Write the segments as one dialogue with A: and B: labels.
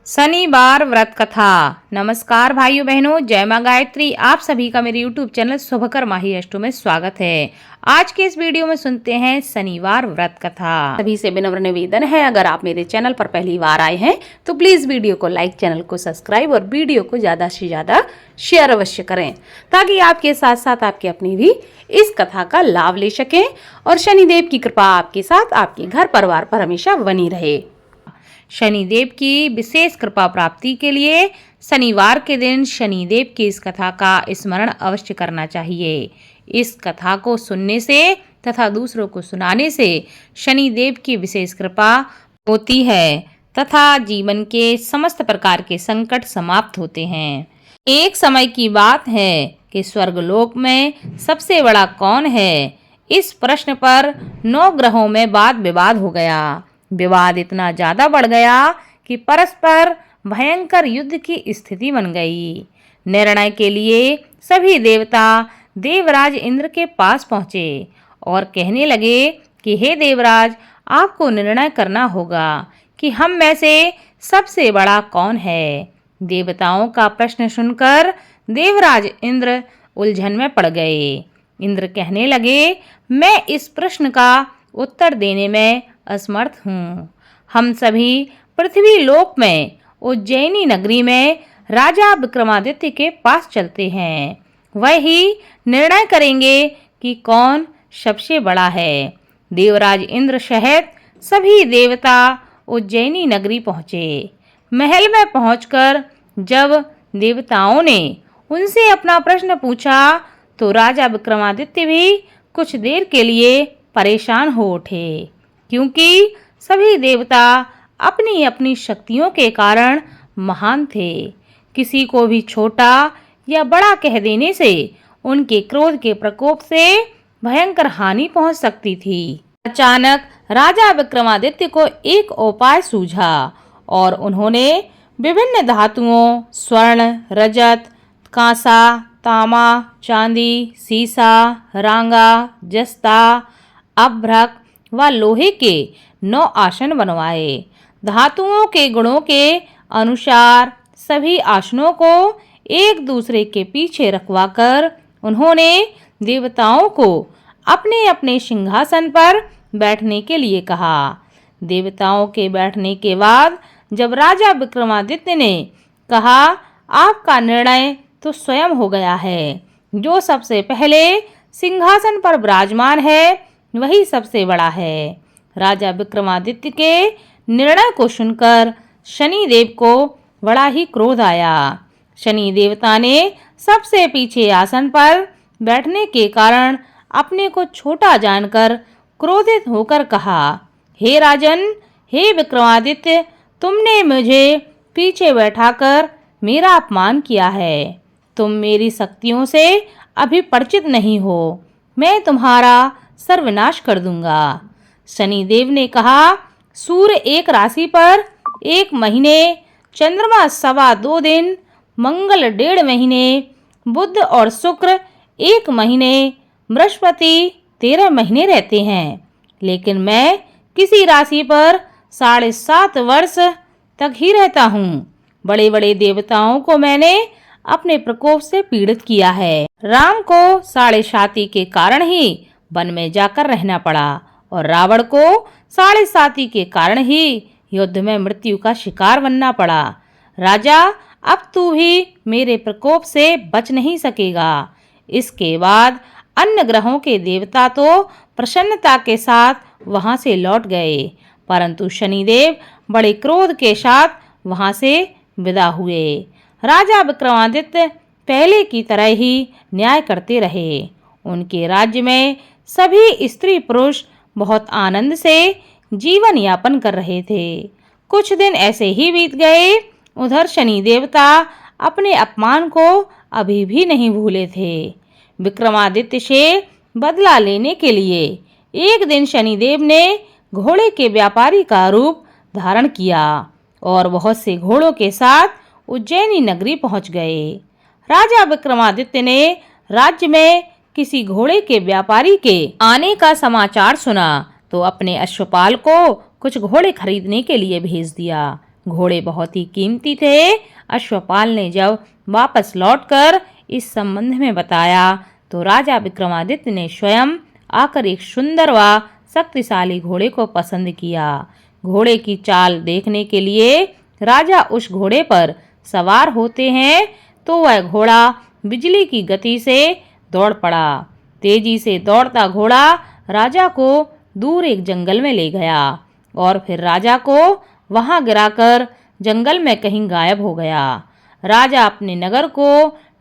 A: शनिवार व्रत कथा। नमस्कार भाइयों बहनों, जय मां गायत्री। आप सभी का मेरे YouTube चैनल शुभकर माही अष्टो में स्वागत है। आज के इस वीडियो में सुनते हैं शनिवार व्रत कथा। सभी से विनम्र निवेदन है, अगर आप मेरे चैनल पर पहली बार आए हैं तो प्लीज वीडियो को लाइक, चैनल को सब्सक्राइब और वीडियो को ज्यादा से ज्यादा शेयर अवश्य करें, ताकि आपके साथ साथ आपके अपने भी इस कथा का लाभ ले सकें और शनिदेव की कृपा आपके साथ, आपके घर परिवार पर हमेशा बनी रहे। शनिदेव की विशेष कृपा प्राप्ति के लिए शनिवार के दिन शनिदेव की इस कथा का स्मरण अवश्य करना चाहिए। इस कथा को सुनने से तथा दूसरों को सुनाने से शनिदेव की विशेष कृपा होती है तथा जीवन के समस्त प्रकार के संकट समाप्त होते हैं। एक समय की बात है कि स्वर्गलोक में सबसे बड़ा कौन है, इस प्रश्न पर 9 ग्रहों में वाद विवाद हो गया। विवाद इतना ज्यादा बढ़ गया कि परस्पर भयंकर युद्ध की स्थिति बन गई। निर्णय के लिए सभी देवता देवराज इंद्र के पास पहुंचे और कहने लगे कि हे देवराज, आपको निर्णय करना होगा कि हम में से सबसे बड़ा कौन है। देवताओं का प्रश्न सुनकर देवराज इंद्र उलझन में पड़ गए। इंद्र कहने लगे, मैं इस प्रश्न का उत्तर देने में असमर्थ हूँ। हम सभी पृथ्वी लोक में उज्जैनी नगरी में राजा विक्रमादित्य के पास चलते हैं। वह ही निर्णय करेंगे कि कौन सबसे बड़ा है। देवराज इंद्र सहित सभी देवता उज्जैनी नगरी पहुँचे। महल में पहुंचकर जब देवताओं ने उनसे अपना प्रश्न पूछा तो राजा विक्रमादित्य भी कुछ देर के लिए परेशान हो उठे, क्योंकि सभी देवता अपनी अपनी शक्तियों के कारण महान थे। किसी को भी छोटा या बड़ा कह देने से उनके क्रोध के प्रकोप से भयंकर हानि पहुंच सकती थी। अचानक राजा विक्रमादित्य को एक उपाय सूझा और उन्होंने विभिन्न धातुओं स्वर्ण, रजत, कांसा, तांबा, चांदी, सीसा, रांगा, जस्ता, अभ्रक व लोहे के 9 आसन बनवाए। धातुओं के गुणों के अनुसार सभी आसनों को एक दूसरे के पीछे रखवाकर उन्होंने देवताओं को अपने अपने सिंहासन पर बैठने के लिए कहा। देवताओं के बैठने के बाद जब राजा विक्रमादित्य ने कहा, आपका निर्णय तो स्वयं हो गया है। जो सबसे पहले सिंहासन पर विराजमान है वही सबसे बड़ा है। राजा विक्रमादित्य के निर्णय को सुनकर शनिदेव को बड़ा ही क्रोध आया। शनि देवता ने सबसे पीछे आसन पर बैठने के कारण अपने को छोटा जानकर क्रोधित होकर कहा, हे राजन, हे विक्रमादित्य, तुमने मुझे पीछे बैठाकर मेरा अपमान किया है। तुम मेरी शक्तियों से अभी परिचित नहीं हो। मैं तुम्हारा सर्वनाश कर दूंगा। शनिदेव ने कहा, सूर्य एक राशि पर 1 महीने, चंद्रमा 2.25 दिन, मंगल 1.5 महीने, बुध और शुक्र 1 महीने, बृहस्पति 13 महीने रहते हैं, लेकिन मैं किसी राशि पर 7.5 वर्ष तक ही रहता हूँ। बड़े बड़े देवताओं को मैंने अपने प्रकोप से पीड़ित किया है। राम को 7.5 के कारण ही वन में जाकर रहना पड़ा और रावण को 7.5 के कारण ही युद्ध में मृत्यु का शिकार बनना पड़ा। राजा, अब तू भी मेरे प्रकोप से बच नहीं सकेगा। इसके बाद अन्य ग्रहों के देवता तो प्रसन्नता के साथ वहां से लौट गए, परंतु शनिदेव बड़े क्रोध के साथ वहां से विदा हुए। राजा विक्रमादित्य पहले की तरह ही न्याय करते रहे। उनके राज्य में सभी स्त्री पुरुष बहुत आनंद से जीवन यापन कर रहे थे। कुछ दिन ऐसे ही बीत गए। उधर शनि देवता अपने अपमान को अभी भी नहीं भूले थे। विक्रमादित्य से बदला लेने के लिए एक दिन शनिदेव ने घोड़े के व्यापारी का रूप धारण किया और बहुत से घोड़ों के साथ उज्जैनी नगरी पहुंच गए। राजा विक्रमादित्य ने राज्य में किसी घोड़े के व्यापारी के आने का समाचार सुना तो अपने अश्वपाल को कुछ घोड़े खरीदने के लिए भेज दिया। घोड़े बहुत ही कीमती थे। अश्वपाल ने जब वापस लौटकर इस संबंध में बताया तो राजा विक्रमादित्य ने स्वयं आकर एक सुंदर व शक्तिशाली घोड़े को पसंद किया। घोड़े की चाल देखने के लिए राजा उस घोड़े पर सवार होते हैं तो वह घोड़ा बिजली की गति से दौड़ पड़ा। तेजी से दौड़ता घोड़ा राजा को दूर एक जंगल में ले गया और फिर राजा को वहां गिराकर जंगल में कहीं गायब हो गया। राजा अपने नगर को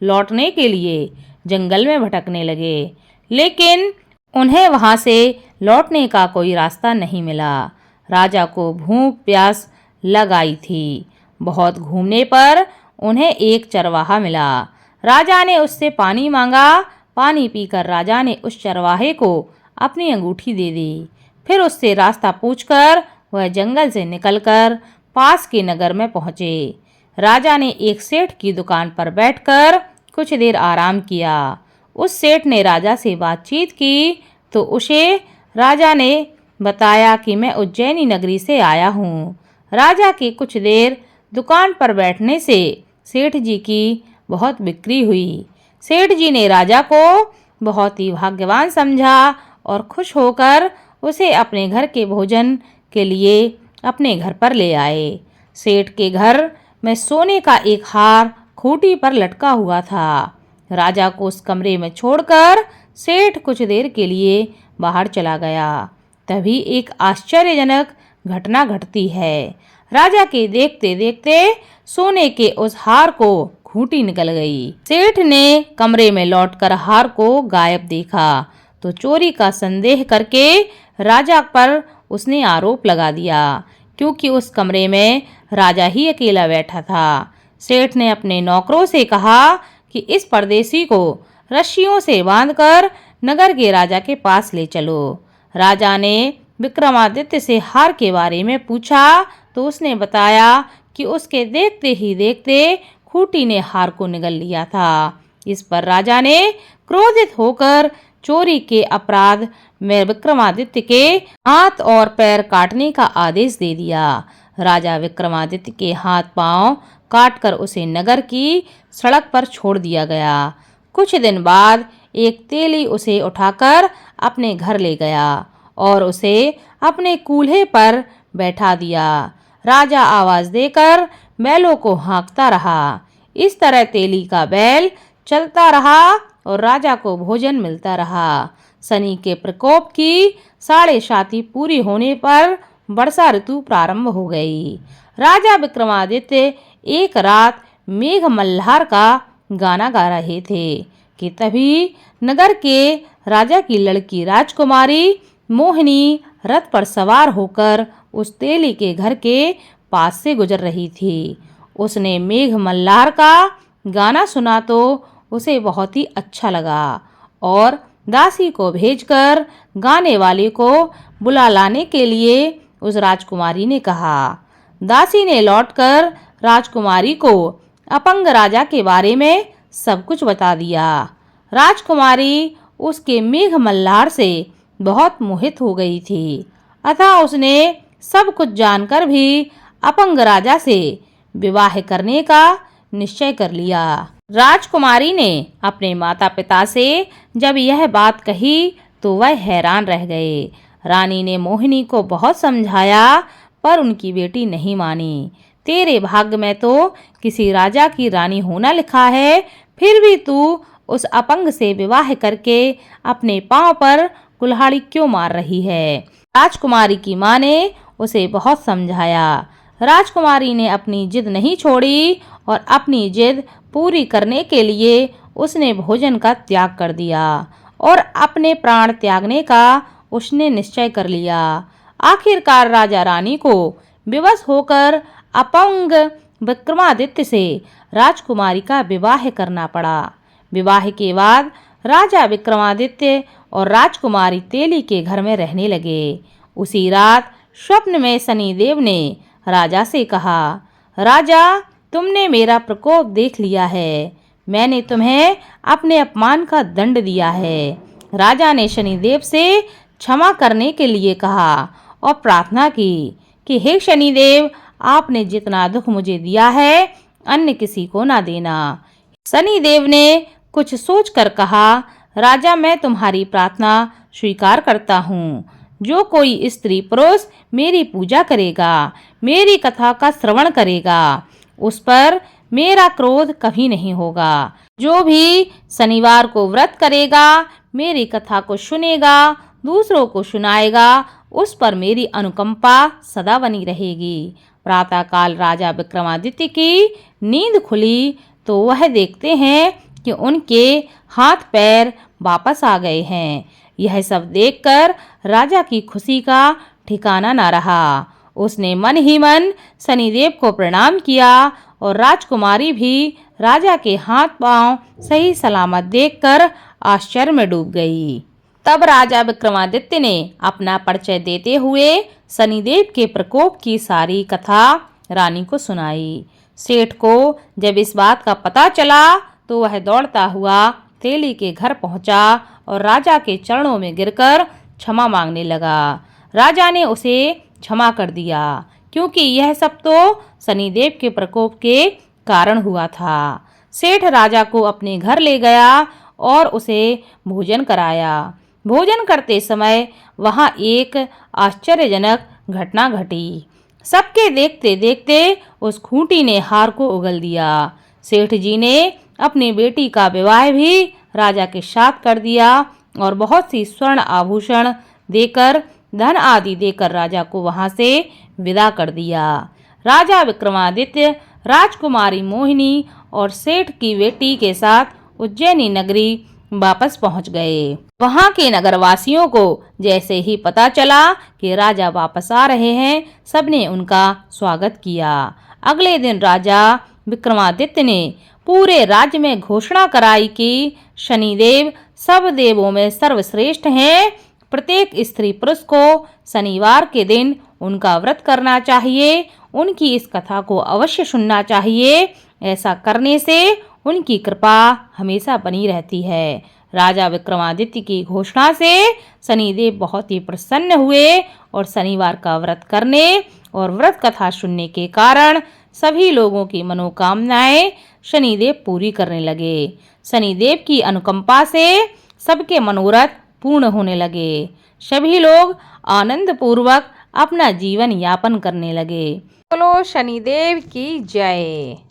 A: लौटने के लिए जंगल में भटकने लगे, लेकिन उन्हें वहां से लौटने का कोई रास्ता नहीं मिला। राजा को भूख प्यास लग आई थी। बहुत घूमने पर उन्हें एक चरवाहा मिला। राजा ने उससे पानी मांगा। पानी पीकर राजा ने उस चरवाहे को अपनी अंगूठी दे दी। फिर उससे रास्ता पूछकर वह जंगल से निकलकर पास के नगर में पहुंचे। राजा ने एक सेठ की दुकान पर बैठकर कुछ देर आराम किया। उस सेठ ने राजा से बातचीत की तो उसे राजा ने बताया कि मैं उज्जैनी नगरी से आया हूँ। राजा के कुछ देर दुकान पर बैठने से सेठ जी की बहुत बिक्री हुई। सेठ जी ने राजा को बहुत ही भाग्यवान समझा और खुश होकर उसे अपने घर के भोजन के लिए अपने घर पर ले आए। सेठ के घर में सोने का एक हार खूंटी पर लटका हुआ था। राजा को उस कमरे में छोड़कर सेठ कुछ देर के लिए बाहर चला गया। तभी एक आश्चर्यजनक घटना घटती है। राजा के देखते देखते सोने के उस हार को खूंटी निकल गई। सेठ ने कमरे में लौटकर हार को गायब देखा तो चोरी का संदेह करके राजा पर उसने आरोप लगा दिया, क्योंकि उस कमरे में राजा ही अकेला बैठा था। सेठ ने अपने नौकरों से कहा कि इस परदेसी को रस्सियों से बांधकर नगर के राजा के पास ले चलो। राजा ने विक्रमादित्य से हार के बारे में पूछा तो उसने बताया कि उसके देखते ही देखते खूंटी ने हार को निगल लिया था। इस पर राजा ने क्रोधित होकर चोरी के अपराध में विक्रमादित्य के हाथ और पैर काटने का आदेश दे दिया। राजा विक्रमादित्य के हाथ पांव काटकर उसे नगर की सड़क पर छोड़ दिया गया। कुछ दिन बाद एक तेली उसे उठाकर अपने घर ले गया और उसे अपने कूल्हे पर बैठा दिया। राजा आवाज देकर बैलों को हाँकता रहा। इस तरह तेली का बैल चलता रहा और राजा को भोजन मिलता रहा। शनि के प्रकोप की 7.5 पूरी होने पर वर्षा ऋतु प्रारंभ हो गई। राजा विक्रमादित्य एक रात मेघ मल्हार का गाना गा रहे थे कि तभी नगर के राजा की लड़की राजकुमारी मोहिनी रथ पर सवार होकर उस तेली के घर के पास से गुजर रही थी। उसने मेघ मल्हार का गाना सुना तो उसे बहुत ही अच्छा लगा और दासी को भेजकर गाने वाले को बुला लाने के लिए उस राजकुमारी ने कहा। दासी ने लौटकर राजकुमारी को अपंग राजा के बारे में सब कुछ बता दिया। राजकुमारी उसके मेघ मल्हार से बहुत मोहित हो गई थी, अतः उसने सब कुछ जानकर भी अपंग राजा से विवाह करने का निश्चय कर लिया। राजकुमारी ने अपने माता पिता से जब यह बात कही तो वह हैरान रह गए। रानी ने मोहिनी को बहुत समझाया पर उनकी बेटी नहीं मानी। तेरे भाग्य में तो किसी राजा की रानी होना लिखा है, फिर भी तू उस अपंग से विवाह करके अपने पांव पर कुल्हाड़ी क्यों मार रही है। राजकुमारी की माँ ने उसे बहुत समझाया। राजकुमारी ने अपनी जिद नहीं छोड़ी और अपनी जिद पूरी करने के लिए उसने भोजन का त्याग कर दिया और अपने प्राण त्यागने का उसने निश्चय कर लिया। आखिरकार राजा रानी को विवश होकर अपंग विक्रमादित्य से राजकुमारी का विवाह करना पड़ा। विवाह के बाद राजा विक्रमादित्य और राजकुमारी तेली के घर में रहने लगे। उसी रात स्वप्न में शनिदेव ने राजा से कहा, राजा तुमने मेरा प्रकोप देख लिया है, मैंने तुम्हें अपने अपमान का दंड दिया है। राजा ने शनिदेव से क्षमा करने के लिए कहा और प्रार्थना की कि हे शनिदेव, आपने जितना दुख मुझे दिया है अन्य किसी को ना देना। शनिदेव ने कुछ सोचकर कहा, राजा मैं तुम्हारी प्रार्थना स्वीकार करता हूँ। जो कोई स्त्री पुरुष मेरी पूजा करेगा, मेरी कथा का श्रवण करेगा, उस पर मेरा क्रोध कभी नहीं होगा। जो भी शनिवार को व्रत करेगा, मेरी कथा को सुनेगा, दूसरों को सुनाएगा, उस पर मेरी अनुकंपा सदा बनी रहेगी। प्रातःकाल राजा विक्रमादित्य की नींद खुली तो वह देखते हैं कि उनके हाथ पैर वापस आ गए हैं। यह सब देखकर राजा की खुशी का ठिकाना न रहा। उसने मन ही मन शनिदेव को प्रणाम किया और राजकुमारी भी राजा के हाथ पांव सही सलामत देखकर आश्चर्य में डूब गई। तब राजा विक्रमादित्य ने अपना परिचय देते हुए शनिदेव के प्रकोप की सारी कथा रानी को सुनाई। सेठ को जब इस बात का पता चला तो वह दौड़ता हुआ तेली के घर पहुंचा और राजा के चरणों में गिरकर क्षमा मांगने लगा। राजा ने उसे क्षमा कर दिया, क्योंकि यह सब तो शनिदेव के प्रकोप के कारण हुआ था। सेठ राजा को अपने घर ले गया और उसे भोजन कराया। भोजन करते समय वहां एक आश्चर्यजनक घटना घटी। सबके देखते देखते उस खूंटी ने हार को उगल दिया। सेठ जी ने अपनी बेटी का विवाह भी राजा के साथ कर दिया और बहुत सी स्वर्ण आभूषण देकर, धन आदि देकर राजा को वहां से विदा कर दिया। राजा विक्रमादित्य राजकुमारी मोहिनी और सेठ की बेटी के साथ उज्जैनी नगरी वापस पहुंच गए। वहां के नगरवासियों को जैसे ही पता चला कि राजा वापस आ रहे हैं, सबने उनका स्वागत किया। अगले दिन राजा विक्रमादित्य ने पूरे राज्य में घोषणा कराई कि शनिदेव सब देवों में सर्वश्रेष्ठ हैं। प्रत्येक स्त्री पुरुष को शनिवार के दिन उनका व्रत करना चाहिए, उनकी इस कथा को अवश्य सुनना चाहिए। ऐसा करने से उनकी कृपा हमेशा बनी रहती है। राजा विक्रमादित्य की घोषणा से शनिदेव बहुत ही प्रसन्न हुए और शनिवार का व्रत करने और व्रत कथा सुनने के कारण सभी लोगों की मनोकामनाएं शनिदेव पूरी करने लगे। शनिदेव की अनुकंपा से सबके मनोरथ पूर्ण होने लगे। सभी लोग आनंद पूर्वक अपना जीवन यापन करने लगे। बोलो शनिदेव की जय।